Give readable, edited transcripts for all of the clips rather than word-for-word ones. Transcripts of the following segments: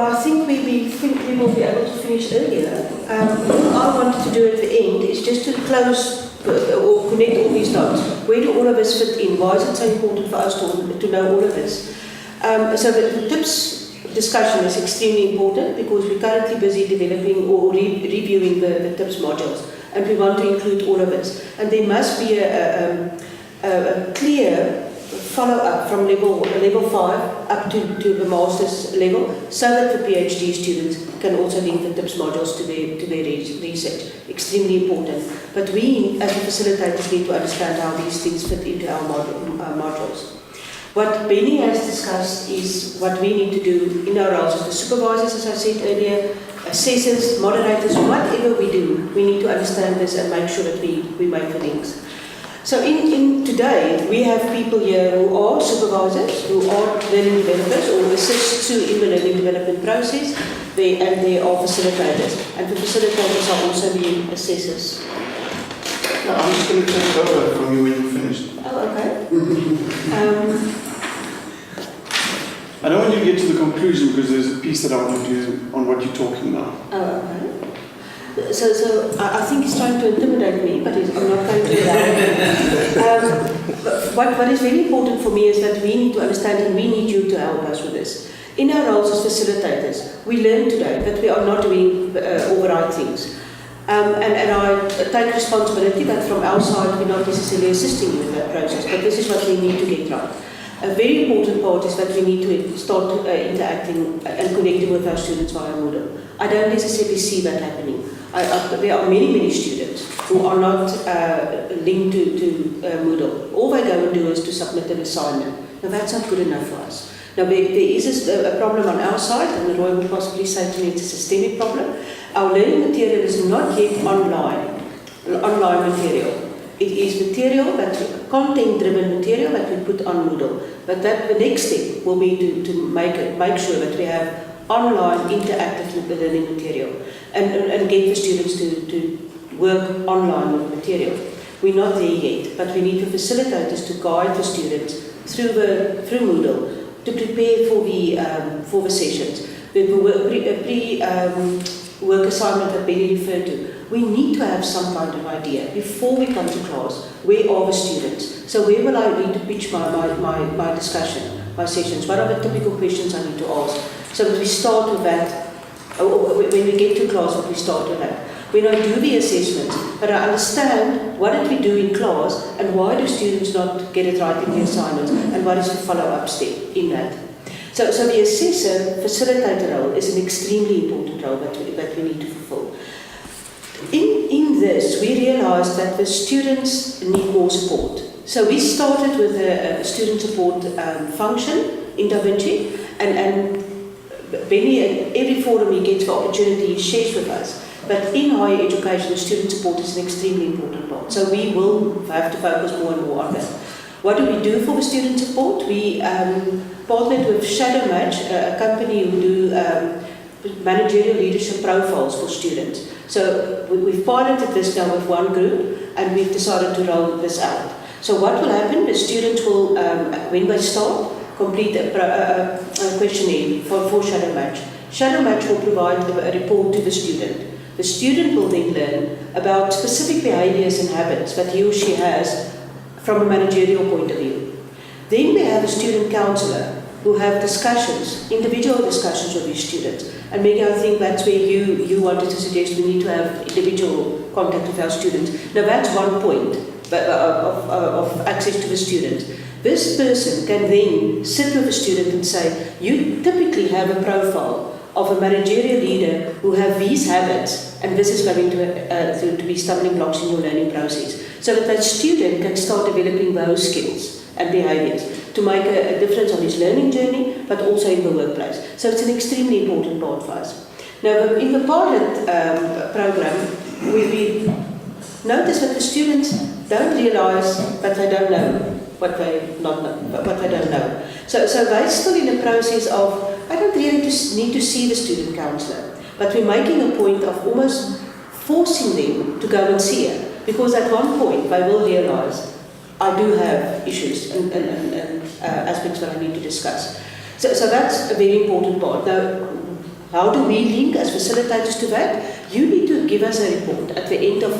I think we will be able to finish earlier. All I wanted to do at the end is just to close or connect all these dots. Where do all of us fit in? Why is it so important for us to know all of this? So the tips discussion is extremely important because we're currently busy developing or reviewing the tips modules, and we want to include all of us. And there must be a clear follow-up from level 5 up to the master's level, so that the PhD students can also link the tips modules to their research. Extremely important. But we, as the facilitators, need to understand how these things fit into our modules. What Benny has discussed is what we need to do in our roles as the supervisors, as I said earlier, assessors, moderators, whatever we do, we need to understand this and make sure that we make the links. So in today, we have people here who are supervisors, who are learning developers, or assist in the learning development process, and they are facilitators. And the facilitators are also the assessors. No, I'm just going to take over from you when you're finished. Oh, okay. I don't want you to get to the conclusion because there's a piece that I want to do on what you're talking about. Oh, okay. So I think he's trying to intimidate me, but I'm not going to allow it. What is very important for me is that we need to understand, and we need you to help us with this. In our roles as facilitators, we learn today that we are not doing all the right things. And I take responsibility that from our side we're not necessarily assisting you with that process, but this is what we need to get right. A very important part is that we need to start interacting and connecting with our students via Moodle. I don't necessarily see that happening. There are many students who are not linked to Moodle. All they go and do is to submit an assignment. Now that's not good enough for us. Now there is a problem on our side, and Roy would possibly say to me it's a systemic problem. Our learning material is not yet online material. It is material, content-driven material that we put on Moodle. But the next step will be to make sure that we have online interactive learning material and get the students to work online with material. We're not there yet, but we need the facilitators to guide the students through Moodle to prepare for the sessions. Work assignment that Benny referred to. We need to have some kind of idea before we come to class. Where are the students? So where will I need to pitch my discussion, my sessions? What are the typical questions I need to ask? So that we start with that. When we get to class, we start with that. When I do the assessments, but I understand what did we do in class and why do students not get it right in the assignments, and what is the follow-up step in that. So the assessor, facilitator role is an extremely important role that we need to fulfill. In this, we realized that the students need more support. So we started with a student support function in Da Vinci, and Benny, at every forum he gets the opportunity, he shares with us. But in higher education, the student support is an extremely important part. So we will have to focus more and more on that. What do we do for the student support? We partnered with Shadow Match, a company who do managerial leadership profiles for students. So we've piloted this now with one group, and we've decided to roll this out. So what will happen? The students will, when they start, complete a questionnaire for Shadow Match. Shadow Match will provide a report to the student. The student will then learn about specific behaviors and habits that he or she has from a managerial point of view. Then we have a student counsellor who have discussions, individual discussions with these students. And Maggie, I think that's where you wanted to suggest we need to have individual contact with our students. Now that's one point of access to the student. This person can then sit with the student and say, you typically have a profile of a managerial leader who have these habits, and this is going to be stumbling blocks in your learning process. So that student can start developing those skills and behaviors to make a difference on his learning journey, but also in the workplace. So it's an extremely important part for us. Now, in the pilot program, we notice that the students don't realize that they don't know what they don't know. So they're still in the process of, I don't really need to see the student counsellor, but we're making a point of almost forcing them to go and see her, because at one point they will realize I do have issues and aspects that I need to discuss. So that's a very important part. Now, How do we link as facilitators to that? You need to give us a report at the end of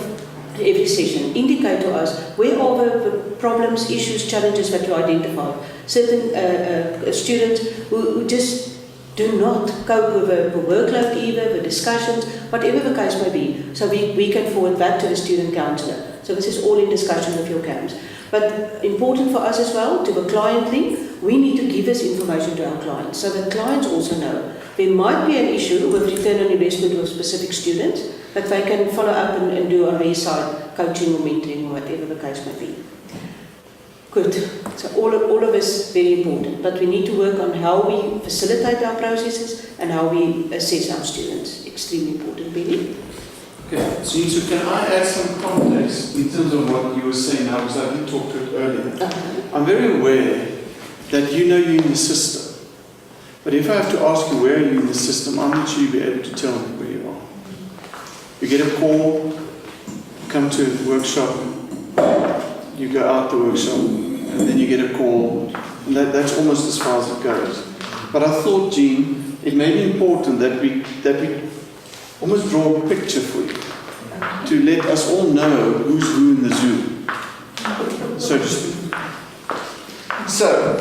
every session, indicate to us where are the problems, issues, challenges that you identify. Certain students who just do not cope with the workload either, the discussions, whatever the case may be. So we can forward that to the student counsellor. So this is all in discussion with your camps. But important for us as well, to the client link, we need to give this information to our clients so that clients also know there might be an issue with return on investment with specific students, but they can follow up and do on their side coaching or mentoring or whatever the case may be. Good. So all of this is very important, but we need to work on how we facilitate our processes and how we assess our students. Extremely important, Benny. Okay, so can I add some context in terms of what you were saying now, because I didn't talk to it earlier. I'm very aware that you know you're in the system, but if I have to ask you where are you in the system, I'm not sure you'll be able to tell me where you are. You get a call, you come to a workshop, you go out the workshop, and then you get a call, and that's almost as far as it goes. But I thought, Jean, it may be important that we almost draw a picture for you, to let us all know who's who in the zoo, so to speak. So,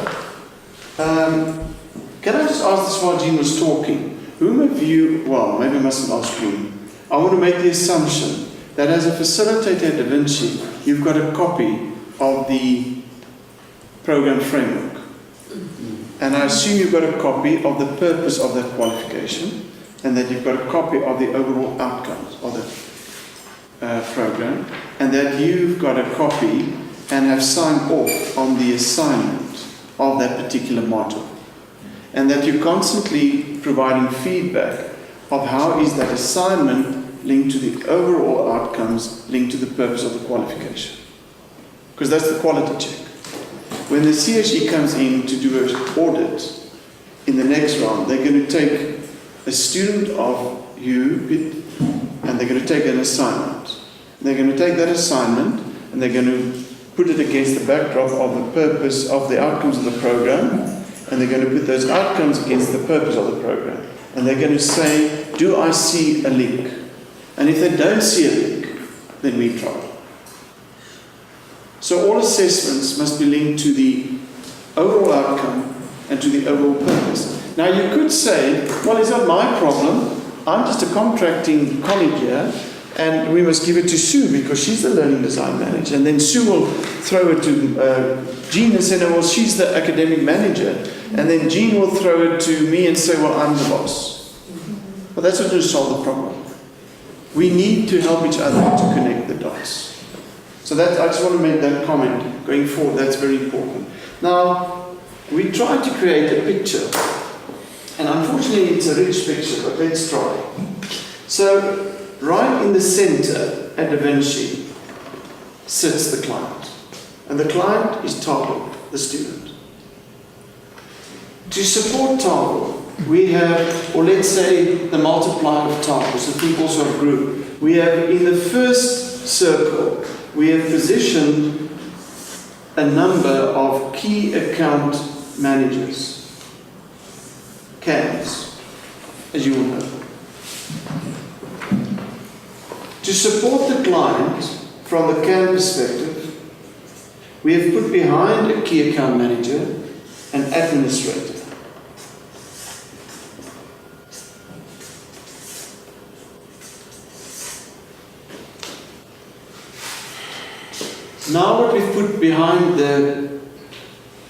can I just ask this while Jean was talking? Whom of you, well, maybe I mustn't ask you, I want to make the assumption that as a facilitator at Da Vinci, you've got a copy of the program framework. And I assume you've got a copy of the purpose of that qualification, and that you've got a copy of the overall outcomes of the program, and that you've got a copy and have signed off on the assignment of that particular module. And that you're constantly providing feedback of how is that assignment linked to the overall outcomes, linked to the purpose of the qualification. Because that's the quality check. When the CHE comes in to do an audit in the next round, they're going to take a student of you and they're going to take an assignment. They're going to take that assignment and they're going to put it against the backdrop of the purpose of the outcomes of the program, and they're going to put those outcomes against the purpose of the program. And they're going to say, do I see a link? And if they don't see a link, then we're in trouble. So all assessments must be linked to the overall outcome and to the overall purpose. Now you could say, well, it's not my problem. I'm just a contracting colleague here, and we must give it to Sue because she's the learning design manager. And then Sue will throw it to Jean and say, no, well, she's the academic manager. And then Jean will throw it to me and say, well, I'm the boss. Well, that's not going to solve the problem. We need to help each other to connect the dots. So that, I just want to make that comment going forward. That's very important. Now, we tried to create a picture. And unfortunately, it's a rich picture, but let's try. So, right in the center at Da Vinci sits the client. And the client is Taro, the student. To support Taro, we have, or let's say the multiplier of Taro, so think also of group. We have in the first circle, we have positioned a number of key account managers, CAMs, as you will know. To support the client from the CAM perspective, we have put behind a key account manager an administrator. Now what we've put behind the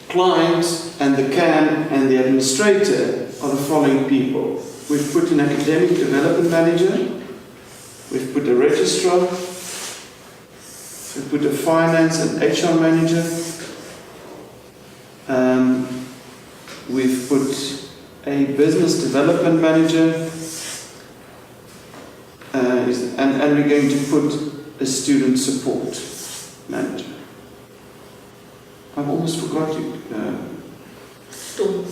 client and the CAM and the administrator are the following people. We've put an academic development manager, we've put a registrar, we've put a finance and HR manager, we've put a business development manager, and we're going to put a student support manager. I've almost forgot you. Storm.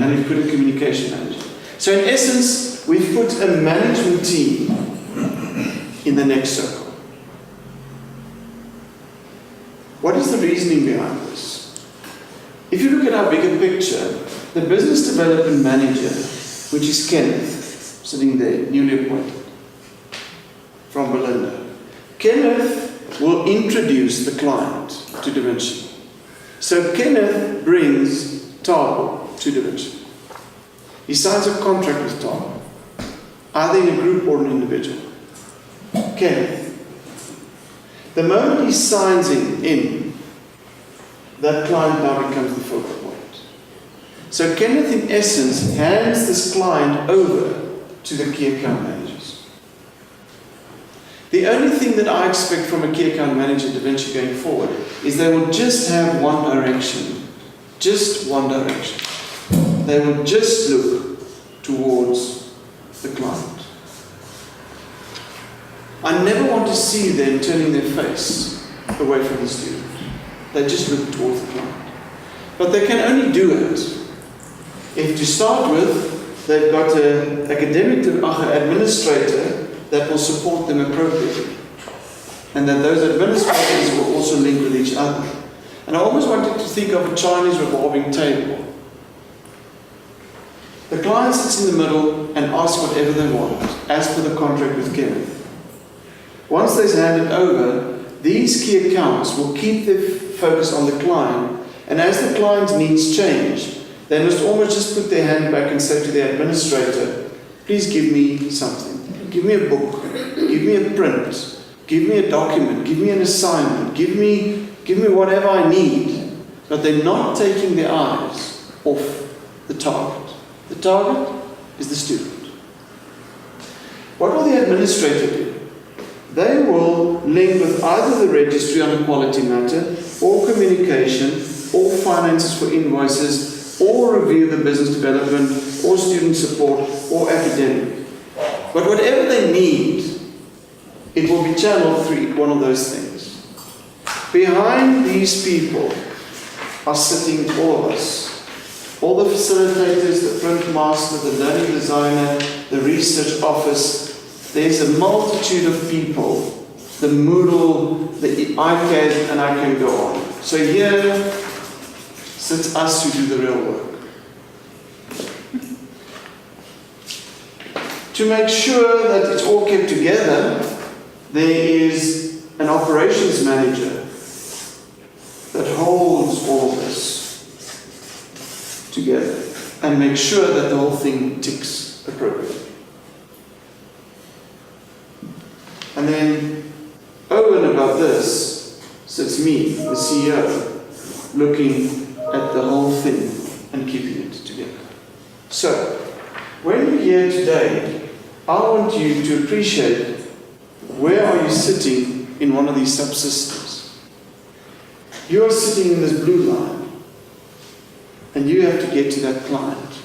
And we've put a communication manager. So in essence, we've put a management team in the next circle. What is the reasoning behind this? If you look at our bigger picture, the business development manager which is Kenneth, sitting there, newly appointed, from Belinda. Kenneth will introduce the client to Da Vinci. So Kenneth brings Tabo to Da Vinci. He signs a contract with Tabo, either in a group or an individual. Kenneth. The moment he signs in, that client now becomes the focal point. So Kenneth, in essence, hands this client over to the key account managers. The only thing that I expect from a key account manager at Da Vinci going forward is they will just have one direction. Just one direction. They will just look towards the client. I never want to see them turning their face away from the student. They just look towards the client. But they can only do it if, to start with, they've got an academic administrator that will support them appropriately. And that those administrators will also link with each other. And I almost wanted to think of a Chinese revolving table. The client sits in the middle and asks whatever they want, as per the contract with Kevin. Once they've handed over, these key accounts will keep their focus on the client, and as the client's needs change, they must almost just put their hand back and say to the administrator, please give me something. Give me a book, give me a print, give me a document, give me an assignment, give me whatever I need. But they're not taking their eyes off the target. The target is the student. What will the administrator do? They will link with either the registry on a quality matter, or communication, or finances for invoices, or review the business development, or student support, or academic. But whatever they need, it will be channeled through one of those things. Behind these people are sitting all of us. All the facilitators, the print master, the learning designer, the research office. There's a multitude of people. The Moodle, the iCAD, and I can go on. So here sits us who do the real work. To make sure that it's all kept together, there is an operations manager that holds all of this together and makes sure that the whole thing ticks appropriately. And then over and above this sits me, the CEO, looking at the whole thing and keeping it together. So, when you're here today, I want you to appreciate where are you sitting in one of these subsystems. You are sitting in this blue line, and you have to get to that client.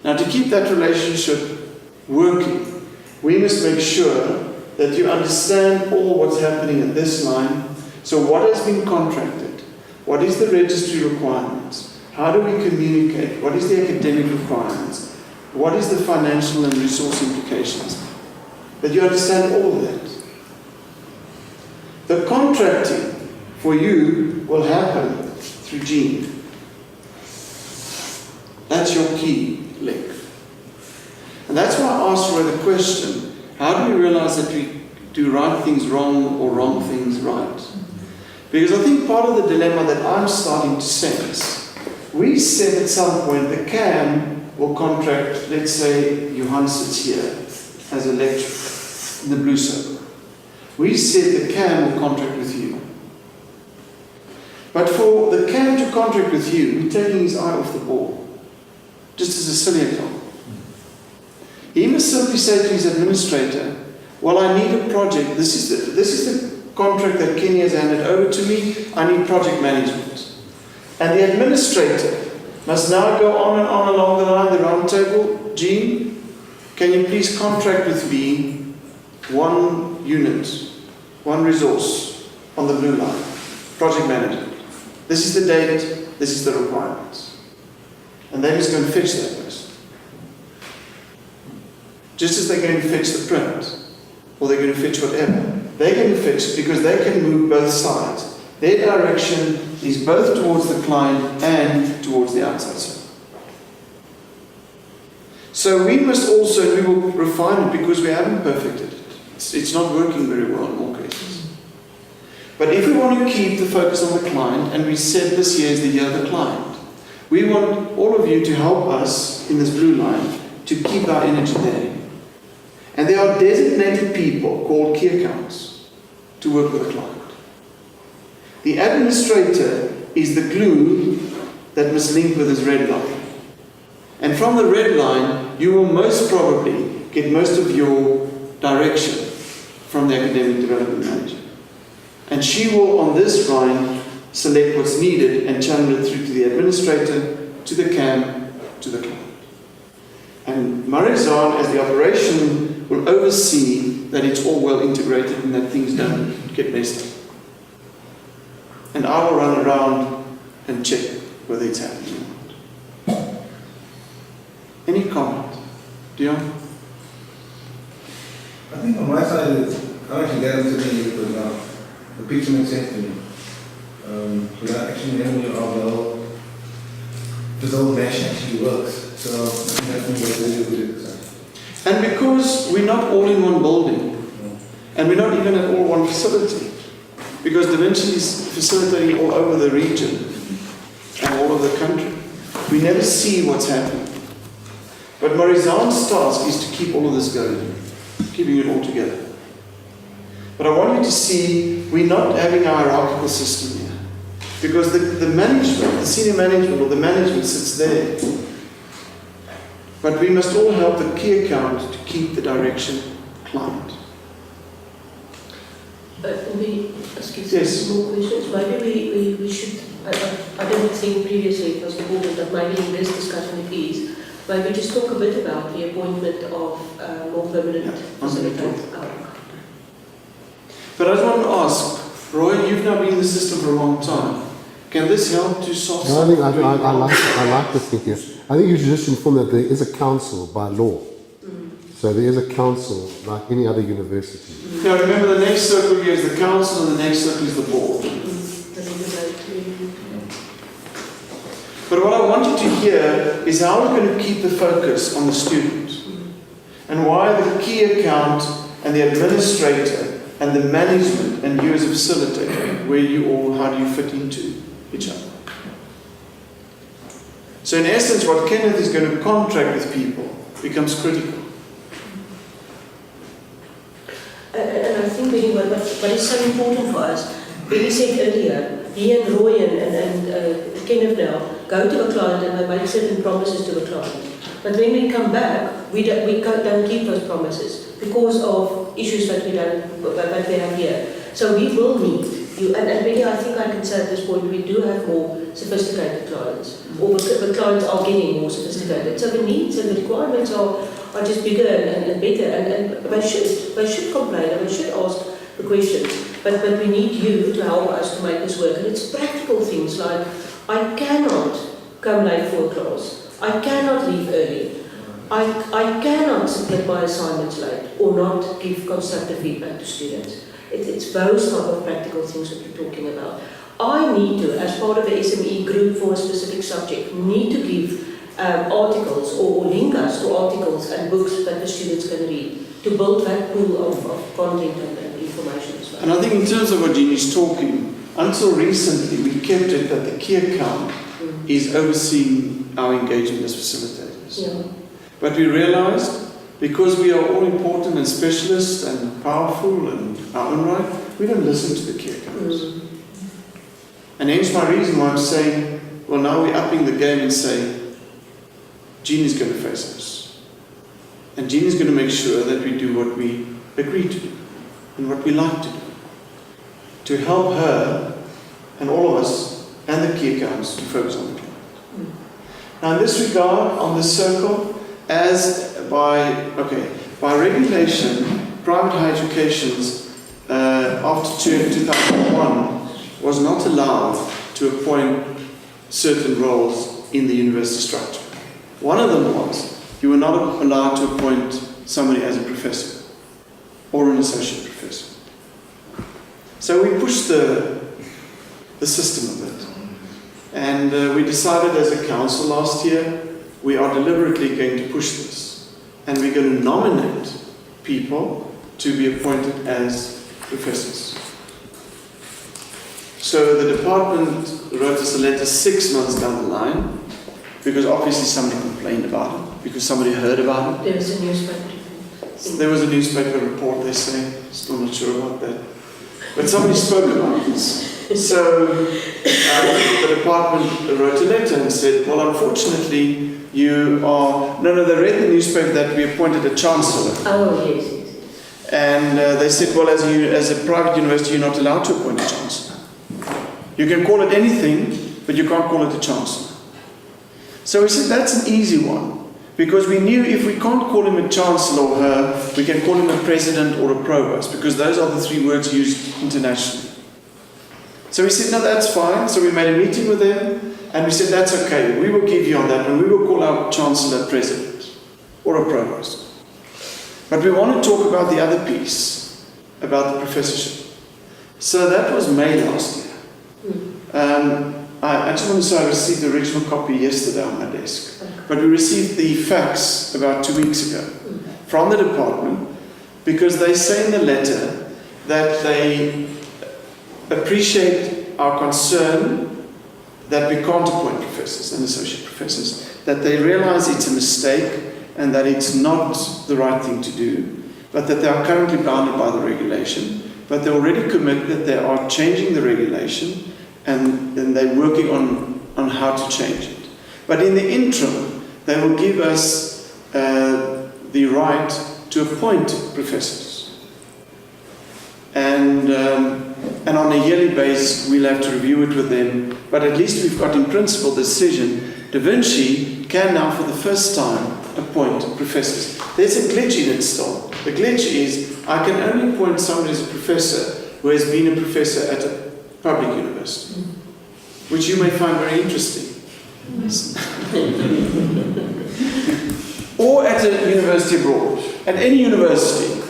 Now, to keep that relationship working, we must make sure that you understand all what's happening at this line. So what has been contracted? What is the registry requirements? How do we communicate? What is the academic requirements? What is the financial and resource implications? That you understand all of that. The contracting for you will happen through Jean. That's your key link. And that's why I asked Roy the question, how do we realize that we do right things wrong or wrong things right? Because I think part of the dilemma that I'm starting to sense, we said at some point the CAM will contract, let's say Johan sits here as a lecturer in the blue circle. We said the CAM will contract with you. But for the CAM to contract with you, we're taking his eye off the ball. Just as a silly example. He must simply say to his administrator, well, I need a project. This is the contract that Kenny has handed over to me. I need project management. And the administrator must now go on and on along the line, the round table. Jean, can you please contract with me one unit, one resource on the blue line? Project management. This is the date, this is the requirements. And they must go and fetch that person. Just as they're going to fetch the print, or they're going to fetch whatever, they're going to fetch it because they can move both sides. Their direction is both towards the client and towards the outside side. So we must also, we will refine it because we haven't perfected it. It's not working very well in all cases. But if we want to keep the focus on the client, and we said this year is the year of the client, we want all of you to help us in this blue line to keep our energy there. And there are designated people called key accounts to work with the client. The administrator is the glue that must link with this red line. And from the red line, you will most probably get most of your direction from the academic development manager. And she will, on this line, select what's needed and channel it through to the administrator, to the CAM, to the client. And Marizan, as the operation, will oversee that it's all well integrated and that things don't get messed up. And I will run around and check whether it's happening or not. Any comment? Dion? I think on my side, it's actually getting to me because the picture makes sense to me. Without actually knowing how well this whole mesh actually works. So I think that's really good exercise. And because we're not all in one building, and we're not even at all one facility, because Da Vinci is facilitating all over the region and all over the country, we never see what's happening. But Marizan's task is to keep all of this going, keeping it all together. But I want you to see we're not having a hierarchical system here. Because the management, the senior management or the management sits there. But we must all help the key account to keep the direction client. Excuse Yes. me, more questions. Maybe we should, I don't think previously it was important, but maybe in this discussion it is, maybe just talk a bit about the appointment of more permanent facilitator. But I just want to ask, Roy, you've now been in the system for a long time. Can this help to solve No, I like the thinking. I think you should just inform that there is a council by law. So there is a council like any other university. Now remember, the next circle here is the council and the next circle is the board. But what I want you to hear is how we're going to keep the focus on the student. And why the key account and the administrator and the management and you as a facilitator, where you all, how do you fit into each other. So in essence, what Kenneth is going to contract with people becomes critical. And I think really what is so important for us, when you said earlier, he and Roy and Kenneth now go to a client and they make certain promises to the client. But when we come back, we don't keep those promises because of issues that we have here. So we will need you, and really I think I can say at this point we do have more sophisticated clients, or the clients are getting more sophisticated. So the needs and the requirements are just bigger and better, and they should complain and they should ask the questions. But we need you to help us to make this work. And it's practical things like, I cannot come late for a class. I cannot leave early. I cannot submit my assignments late or not give constructive feedback to students. It's those type of practical things that we're talking about. I need to, as part of the SME group for a specific subject, need to give articles or link us to articles and books that the students can read to build that pool of content and information as well. And I think in terms of what Jean is talking, until recently we kept it that the key account is overseeing our engagement as facilitators. Yeah. But we realized, because we are all important and specialists and powerful in our own right, we don't listen to the key accounts. And hence my reason why I'm saying, well, now we're upping the game and saying, Jean is going to face us. And Jean is going to make sure that we do what we agree to do and what we like to do, to help her and all of us and the key accounts to focus on the client. Now in this regard, on this circle, as by regulation, private higher educations after 2001 was not allowed to appoint certain roles in the university structure. One of them was you were not allowed to appoint somebody as a professor or an associate professor. So we pushed the system a bit. And we decided as a council last year, we are deliberately going to push this. and we're going to nominate people to be appointed as professors. So the department wrote us a letter 6 months down the line, because obviously somebody complained about it, because somebody heard about it. There was a newspaper. There was a newspaper report, they say, still not sure about that. But somebody spoke about this. So the department wrote a letter and said, well, unfortunately, you are... No, they read the newspaper that we appointed a chancellor. Oh, yes. And they said, well, as a private university, you're not allowed to appoint a chancellor. You can call it anything, but you can't call it a chancellor. So we said, that's an easy one. Because we knew if we can't call him a chancellor or her, we can call him a president or a provost, because those are the 3 words used internationally. So we said, no, that's fine. So we made a meeting with them, and we said, that's okay. We will give you on that, and we will call our chancellor president or a provost. But we want to talk about the other piece, about the professorship. So that was May last year. I just want to say I received the original copy yesterday on my desk. But we received the fax about 2 weeks ago from the department, because they say in the letter that they appreciate our concern that we can't appoint professors and associate professors, that they realize it's a mistake and that it's not the right thing to do, but that they are currently bounded by the regulation, but they already commit that they are changing the regulation and they're working on how to change it. But in the interim, they will give us the right to appoint professors. And on a yearly basis, we'll have to review it with them. But at least we've got in principle the decision. Da Vinci can now, for the first time, appoint professors. There's a glitch in it still. The glitch is, I can only appoint somebody as a professor who has been a professor at a public university, which you may find very interesting. Or at a university abroad. At any university.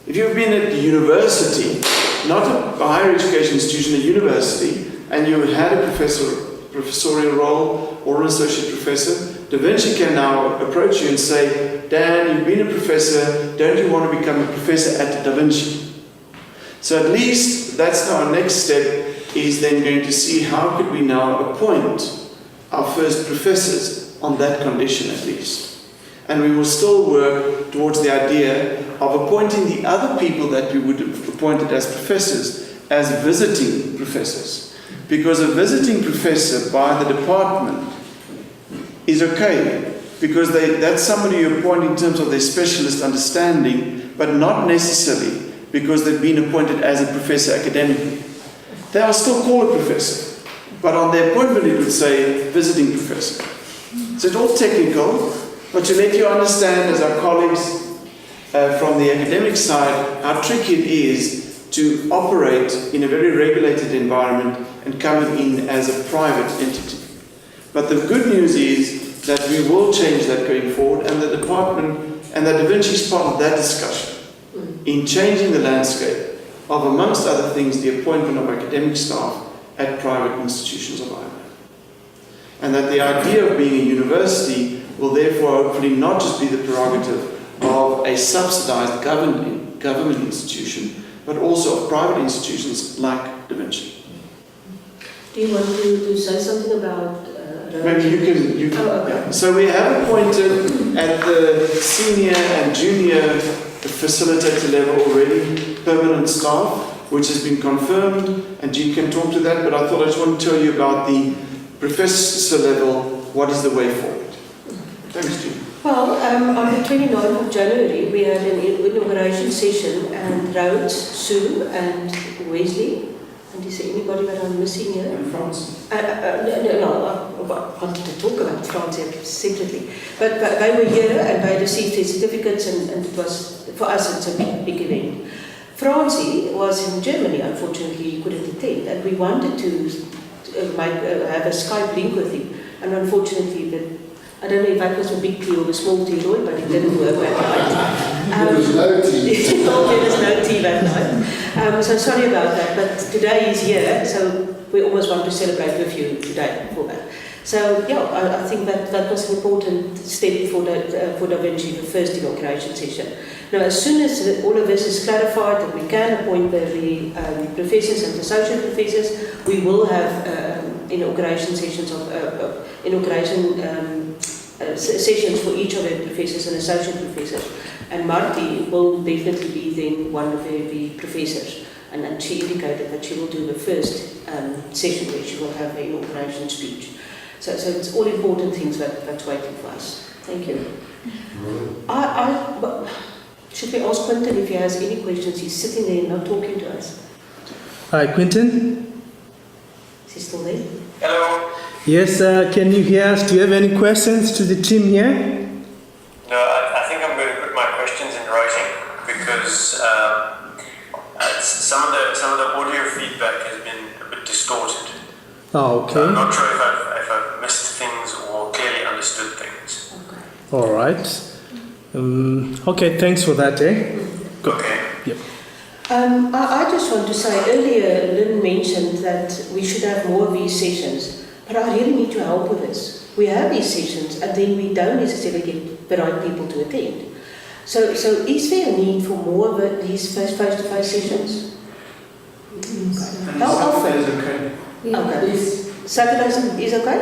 If you've been at the university, not a higher education institution, a university, and you had a professorial role or an associate professor, Da Vinci can now approach you and say, Dan, you've been a professor, don't you want to become a professor at Da Vinci? So at least that's now our next step, is then going to see how could we now appoint our first professors on that condition at least. And we will still work towards the idea of appointing the other people that we would have appointed as professors as visiting professors. Because a visiting professor by the department is okay, because that's somebody you appoint in terms of their specialist understanding, but not necessarily because they've been appointed as a professor academically. They are still called a professor, but on their appointment it would say visiting professor. So it's all technical, but to let you understand, as our colleagues from the academic side, how tricky it is to operate in a very regulated environment and coming in as a private entity. But the good news is that we will change that going forward, and the department and that Da Vinci is part of that discussion in changing the landscape of, amongst other things, the appointment of academic staff at private institutions of Ireland. And that the idea of being a university will therefore hopefully not just be the prerogative of a subsidized government institution, but also of private institutions like Da Vinci. Do you want to say something about... Maybe you can. Oh, okay. So we have appointed at the senior and junior facilitator level already permanent staff, which has been confirmed, and Jean can talk to that, but I thought I just want to tell you about the professor level, what is the way forward. Thanks, Jean. Well, on the 29th of January, we had an inauguration session, and Rhodes, Sue, and Wesley. And is there anybody that I'm missing here? And France. No, I wanted to talk about France separately. But they were here and they received their certificates, and it was, for us, it's a big event. Francie was in Germany, unfortunately, he couldn't attend, and we wanted to have a Skype link with him. And unfortunately, I don't know if that was a big tea or a small tea, Roy, but it didn't work that night. There was no tea. There was no tea that night. So sorry about that, but today he's here, so we almost want to celebrate with you today for that. So yeah, I think that was an important step for Da Vinci, the first inauguration session. Now, as soon as all of this is clarified and we can appoint the professors and associate professors, we will have inauguration sessions sessions for each of the professors and associate professors. And Marti will definitely be then one of the professors. And she indicated that she will do the first session where she will have an inauguration speech. So it's all important things that's waiting for us. Thank you. Should we ask Quentin if he has any questions? He's sitting there not talking to us. Hi, Quentin. Is he still there? Hello. Yes, can you hear us? Do you have any questions to the team here? No, I think I'm going to put my questions in writing because some of the audio feedback has been a bit distorted. Oh, okay. I'm not sure if I've missed things or clearly understood things. Okay. All right. Okay, thanks for that, eh? Good. Okay. Yep. I just want to say, earlier Lynn mentioned that we should have more of these sessions, but I really need your help with this. We have these sessions and then we don't necessarily get the right people to attend. So is there a need for more of these face-to-face sessions? How often? Okay. Okay. Saturdays is okay?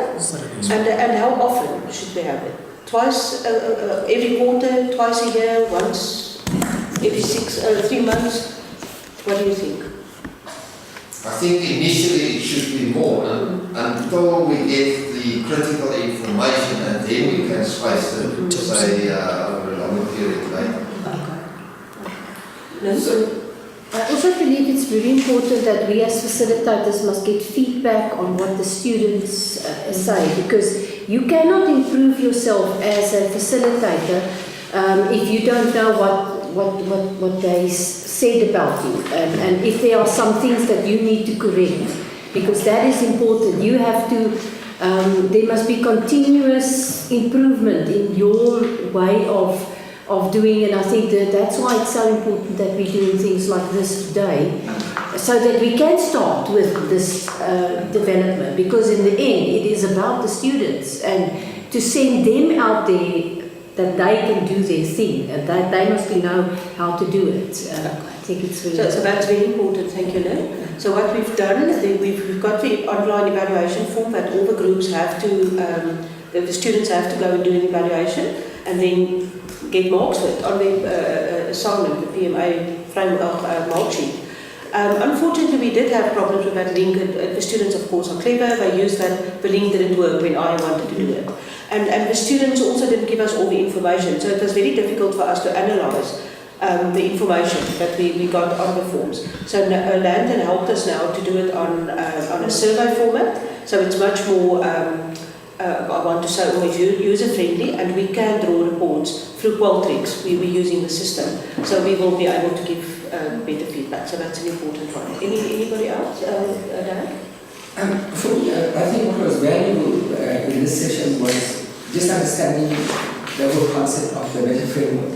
And how often should we have it? Twice, every quarter, twice a year, once, every 3 months? What do you think? I think initially it should be more until we get the critical information and then we can space it, say, over a longer period later. No? I also believe it's very important that we as facilitators must get feedback on what the students say, because you cannot improve yourself as a facilitator if you don't know what they said about you, and if there are some things that you need to correct, because that is important. You have to, there must be continuous improvement in your way of doing, and I think that's why it's so important that we're doing things like this today, so that we can start with this development, because in the end it is about the students, and to send them out there that they can do their thing, and that they must know how to do it. I think it's really So that's very important, thank you, Lynn. So what we've done, we've got the online evaluation form that all the groups have to, the students have to go and do an evaluation, and then get marks with on the assignment, the PMA framework mark sheet. Unfortunately, we did have problems with that link. The students, of course, are clever. They used that. The link didn't work when I wanted to do it. And the students also didn't give us all the information. So it was very difficult for us to analyze the information that we got on the forms. So Landon helped us now to do it on a survey format. So it's much more, I want to say, almost user-friendly, and we can draw reports through Qualtrics. We're using the system. So we will be able to give better feedback. So that's an important one. Anybody else? Dan? For me, I think what was valuable in this session was just understanding the whole concept of the meta framework.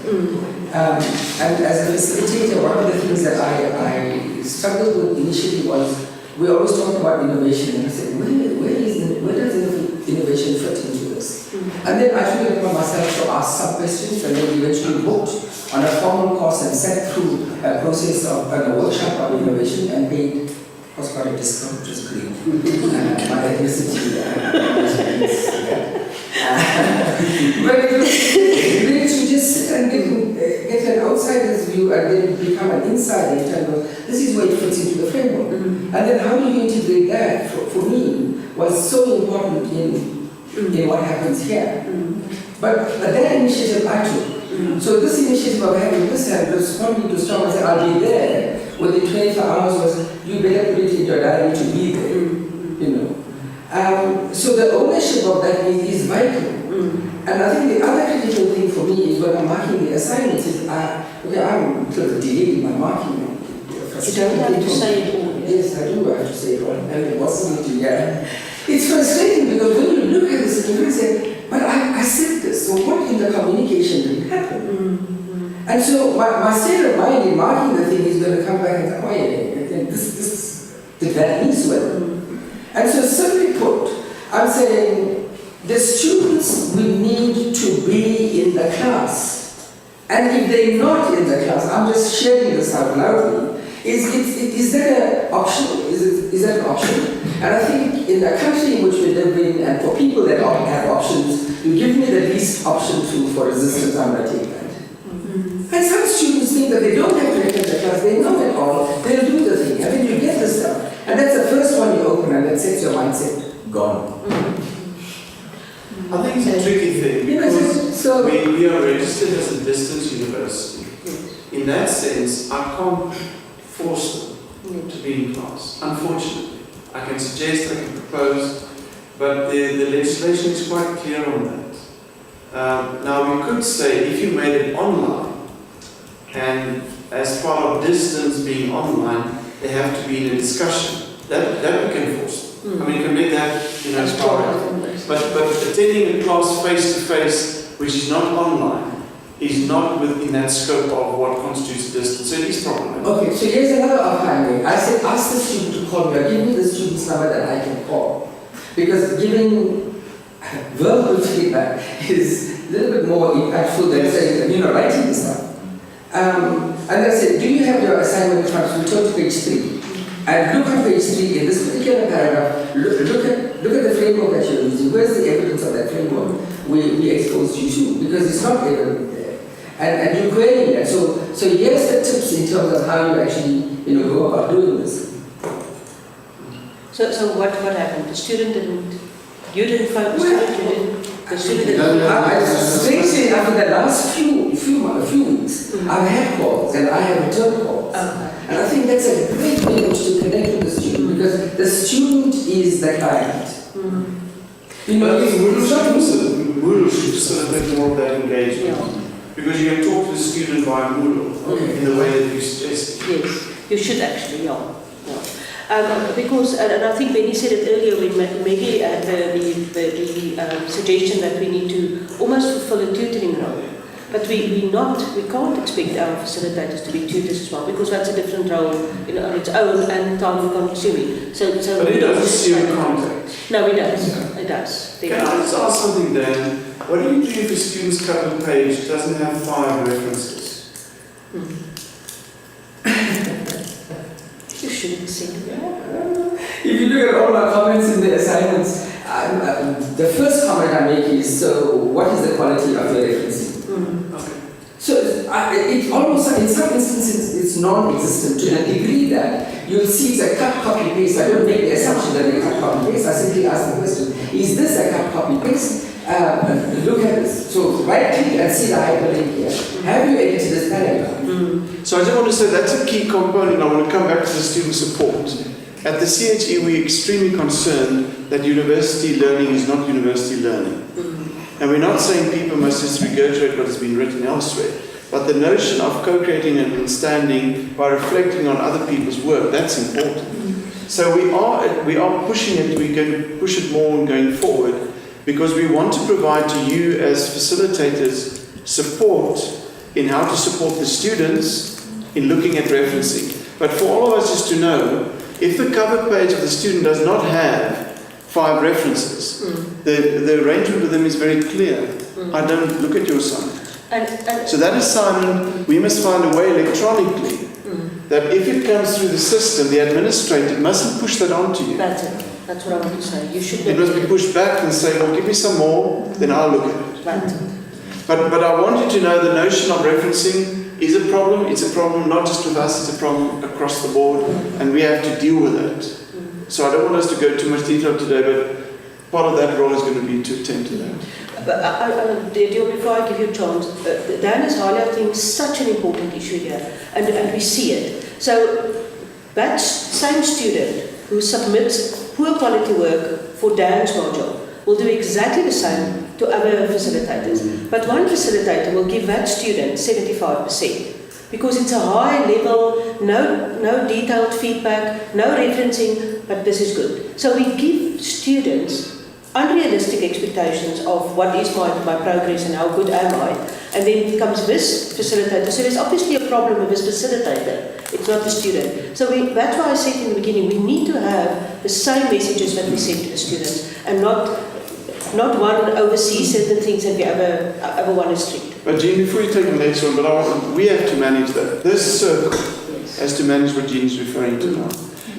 And as a facilitator, one of the things that I struggled with initially was we always talked about innovation, and I said, where does innovation fit into this? And then I took it upon myself to ask some questions, and then eventually booked on a formal course and sat through a process of a workshop of innovation and paid quite a discount, which is great. My ethnicity, but it was really to just sit and get an outsider's view and then become an insider in terms of this is where it fits into the framework. And then how do you integrate that, for me, was so important in what happens here. But that initiative I took. So this initiative of having this and responding to someone and say, I'll be there within 24 hours was, you better put it in your diary to be there, you know. So the ownership of that is vital. And I think the other critical thing for me is when I'm marking the assignments is, okay, I'm sort of delayed in my marking. You don't have to say it all. Yes, I do have to say it all. And it wasn't to, it's frustrating because when you look at this and you say, but I said this, so what in the communication didn't happen? And so my state of mind in marking the thing is going to come back and say, oh yeah, this did that mean well. And so simply put, I'm saying, the students will need to be in the class. And if they're not in the class, I'm just sharing this out loudly, is that an option? Is that an option? And I think in the country in which we live in, and for people that don't have options, you give me the least option for resistance, I'm going to take that. And some students think that they don't have to attend the class, they know it all, they'll do the thing, and then you get the stuff. And that's the first one you open, and that sets your mindset gone. I think it's a tricky thing because so we are registered as a distance university. In that sense, I can't force them to be in class, unfortunately. I can suggest, I can propose, but the legislation is quite clear on that. Now we could say if you made it online, and as part of distance being online, they have to be in a discussion. That we can force. I mean, you can make that, as part of it. But attending a class face to face, which is not online, is not within that scope of what constitutes distance. So it is problematic. okay, so here's another outline. I said, ask the student to call me, or give me the student's number that I can call. Because giving verbal feedback is a little bit more impactful than saying, writing this stuff. And I said, do you have your assignment cards? We turn to page 3. And look at page 3 in this particular paragraph. Look at the framework that you're using. Where's the evidence of that framework we exposed you to? Because it's not evident there. And you query that. So here's the tips in terms of how you actually go about doing this. So what happened? The student didn't. You didn't find the student. You didn't. The student didn't. Strangely enough, in the last few weeks, I've had calls and I have returned calls. And I think that's a great way to connect with the student because the student is the client. Moodle should facilitate more of that engagement. Because you can talk to the student via Moodle in the way that you suggested. Yes, you should actually, because, and I think Benny said it earlier when Maggie had the suggestion that we need to almost fulfill a tutoring role. But we can't expect our facilitators to be tutors as well because that's a different role on its own and time consuming. So but it does assume context. No, it does. It does. Can I just ask something, Dan? What do you do if a student's cover page doesn't have 5 references? You shouldn't say that. If you look at all my comments in the assignments, the first comment I make is, so what is the quality of your referencing? Okay. So it almost, in some instances, it's non-existent to the degree that you'll see it's a cut, copy, paste. I don't make the assumption that they cut, copy, paste. I simply ask the question, is this a cut, copy, paste? Look at this. So right click and see the hyperlink here. Have you edited this paragraph? So I just want to say that's a key component. I want to come back to the student support. At the CHE, we're extremely concerned that university learning is not university learning. And we're not saying people must just regurgitate what has been written elsewhere, but the notion of co-creating and understanding by reflecting on other people's work, that's important. So we are pushing it, we're going to push it more going forward, because we want to provide to you as facilitators support in how to support the students in looking at referencing. But for all of us just to know, if the cover page of the student does not have 5 references, the arrangement with them is very clear. I don't look at your assignment. So that assignment, we must find a way electronically that if it comes through the system, the administrator mustn't push that onto you. That's it. That's what I want to say. You should. It must be pushed back and say, well, give me some more, then I'll look at it. Right. But I want you to know the notion of referencing is a problem. It's a problem not just with us, it's a problem across the board, and we have to deal with it. So I don't want us to go too much detail today, but part of that role is going to be to attend to that. But before I give you a chance, Dan is highlighting such an important issue here, and we see it. So that same student who submits poor quality work for Dan's module will do exactly the same to other facilitators. But one facilitator will give that student 75%. Because it's a high level, no detailed feedback, no referencing, but this is good. So we give students unrealistic expectations of what is my progress and how good am I, and then comes this facilitator. So there's obviously a problem with this facilitator. It's not the student. So that's why I said in the beginning, we need to have the same messages that we send to the students, and not not one oversees certain things and the other one is strict. But Jean, before you take the next one, we have to manage that. This circle has to manage what Jean is referring to now.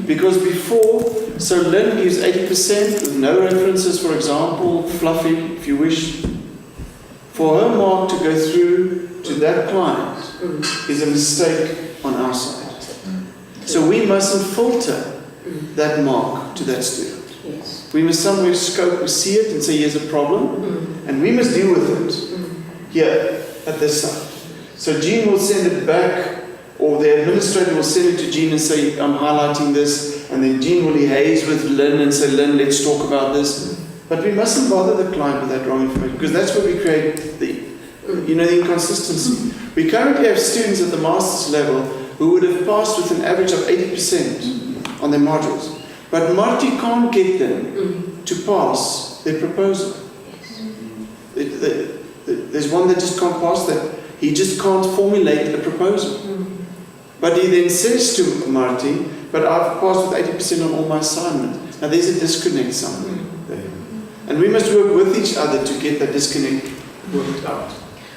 Because before, so Lynn gives 80% with no references, for example, fluffy, if you wish. For her mark to go through to that client is a mistake on our side. So we mustn't filter that mark to that student. Yes. We must somewhere scope, we see it and say, here's a problem, and we must deal with it here at this side. So Jean will send it back, or the administrator will send it to Jean and say, I'm highlighting this, and then Jean will liaise with Lynn and say, Lynn, let's talk about this. But we mustn't bother the client with that wrong information, because that's where we create the inconsistency. We currently have students at the master's level who would have passed with an average of 80% on their modules. But Marty can't get them to pass their proposal. There's one that just can't pass that. He just can't formulate a proposal. But he then says to Marty, but I've passed with 80% on all my assignments. Now there's a disconnect somewhere there. And we must work with each other to get that disconnect worked out.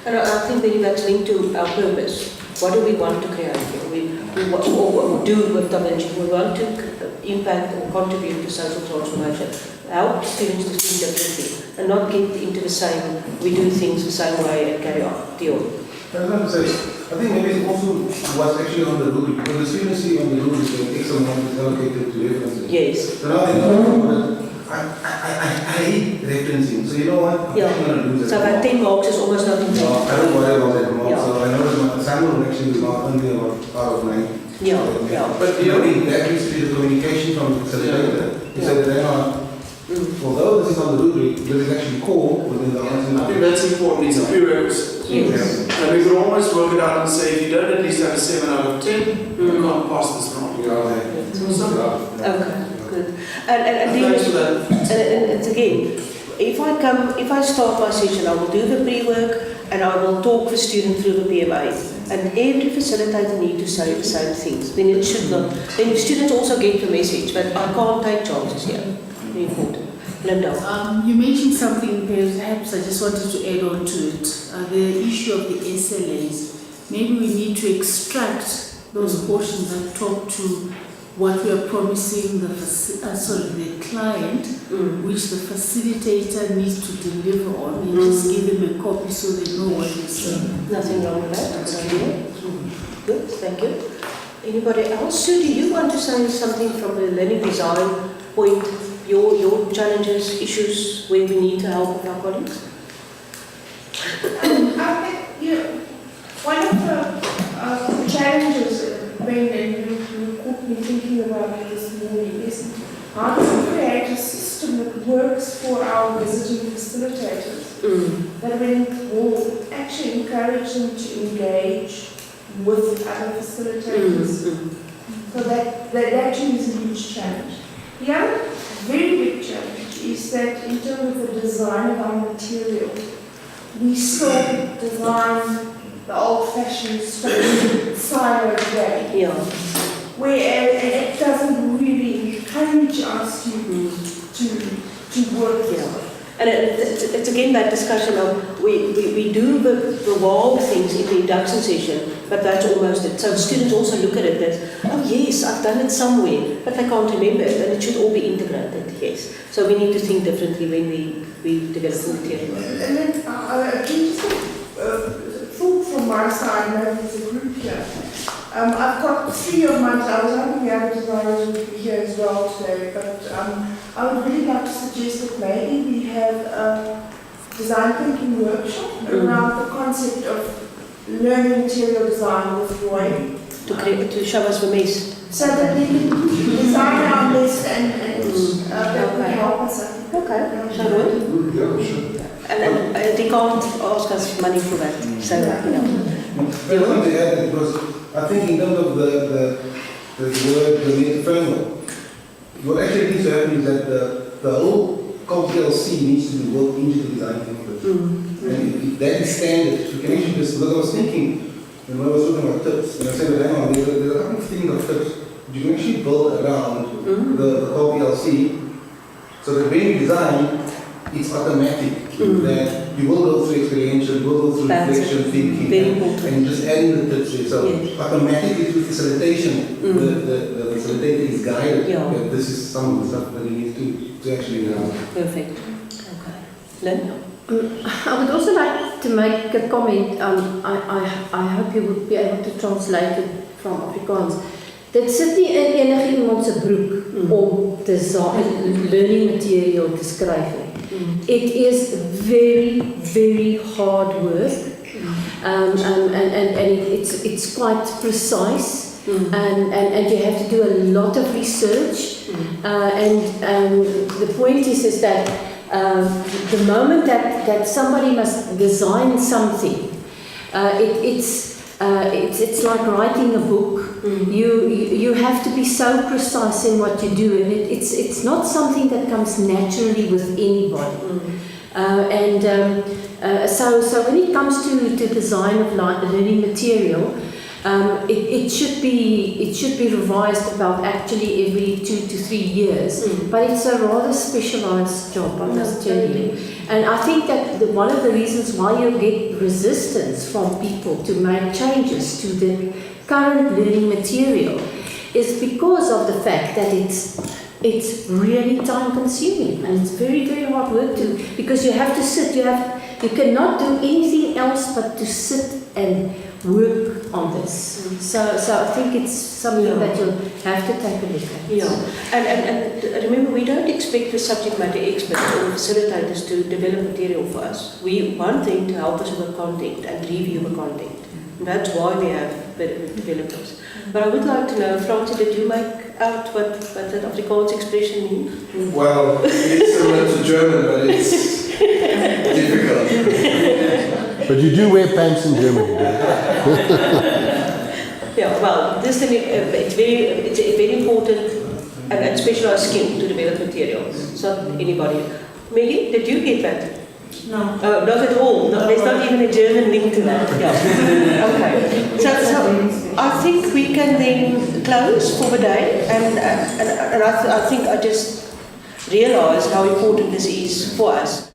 And I think that that's linked to our purpose. What do we want to create? What we do with Da Vinci? We want to impact and contribute to social transformation. Help students to think differently and not get into the same, we do things the same way and carry on, deal. I was going to say, I think maybe it's also what's actually on the rubric, because the students see on the rubric that X amount is allocated to references. Yes. So now they know, I hate referencing, so you know what? I'm not going to do that. So about 10 marks is almost nothing. No, I don't worry about that mark, so I know that my Samuel will actually be marked only about out of 9. Yeah. But you know, that needs to be the communication from the facilitator. He said that they're not, although this is on the rubric, this is actually core within the answer. I think that's important, it's a prerequisite. Yes. And we could almost work it out and say, if you don't at least have a 7 out of 10, you can't pass this wrong. Okay, good. And Thanks for that. And again, if I start my session, I will do the pre-work and I will talk the student through the PMA. And every facilitator needs to say the same things. Then it should not. Then students also get the message, but I can't take chances here. Very important. Linda. You mentioned something, perhaps I just wanted to add on to it. The issue of the SLAs. Maybe we need to extract those portions that talk to what we are promising the client, which the facilitator needs to deliver on, and just give them a copy so they know what we're saying. Nothing wrong with that. That's good, thank you. Anybody else? Sue, do you want to say something from the learning design point? Your challenges, issues where we need to help with our colleagues? I think one of the challenges when you caught me thinking about it this morning is how do we create a system that works for our visiting facilitators that will actually encourage them to engage with other facilitators. So that too is a huge challenge. The other very big challenge is that in terms of the design of our material, we still design the old-fashioned siloed way. Where it doesn't really encourage our students to work. And it's again that discussion of we do the wow things in the induction session, but that's almost it. So students also look at it as, oh yes, I've done it somewhere, but they can't remember it, and it should all be integrated, yes. So we need to think differently when we develop the material. And then just thought from my side, maybe it's a group here. I've got 3 of my, I was hoping the other designers would be here as well today, but I would really like to suggest that maybe we have a design thinking workshop around the concept of learning material design with Roy. To show us the mess. So that we can design our list and that would help us. Okay, shall we? And they can't ask us money for that. So, I want to add because I think in terms of the word, the main framework, what actually needs to happen is that the whole PLC needs to be worked into the design template. And if that is standard, we can actually just, because I was thinking, when I was talking about tips, and I said, hang on, there's a lot of things of tips, you can actually build around the core PLC, so that when you design, it's automatic that you will go through experiential, you will go through That's reflection, thinking, very important. and just adding the tips there. So Yes. automatically through facilitation, the facilitator is guided Yeah. that this is some of the stuff that you need to actually know. Perfect. Okay. Lynn? I would also like to make a comment. I hope you would be able to translate it from Afrikaans. Dit sit nie in enige iemand se broek om learning material te skryf nie. It is very, very hard work, and it's quite precise, and you have to do a lot of research, and the point is that the moment that somebody must design something, it's like writing a book. You have to be so precise in what you do, and it's not something that comes naturally with anybody. So when it comes to design of learning material, it should be revised about actually every 2 to 3 years. But it's a rather specialized job, I must tell you. And I think that one of the reasons why you get resistance from people to make changes to the current learning material is because of the fact that it's really time consuming, and it's very, very hard work because you have to sit, you cannot do anything else but to sit and work on this. So I think it's something that you'll have to take a look at. Yeah, and remember, we don't expect the subject matter experts or facilitators to develop material for us. We want them to help us with content and review the content. And that's why we have developers. But I would like to know, Francie, did you make out what that Afrikaans expression means? Well, it's similar to German, but it's difficult. But you do wear pants in Germany. Yeah, well, it's a very important and specialized skill to develop material. It's not anybody. Maggie, did you get that? No. Not at all. No, there's not even a German link to that. Yeah. Okay. So I think we can then close for the day, and I think I just realised how important this is for us.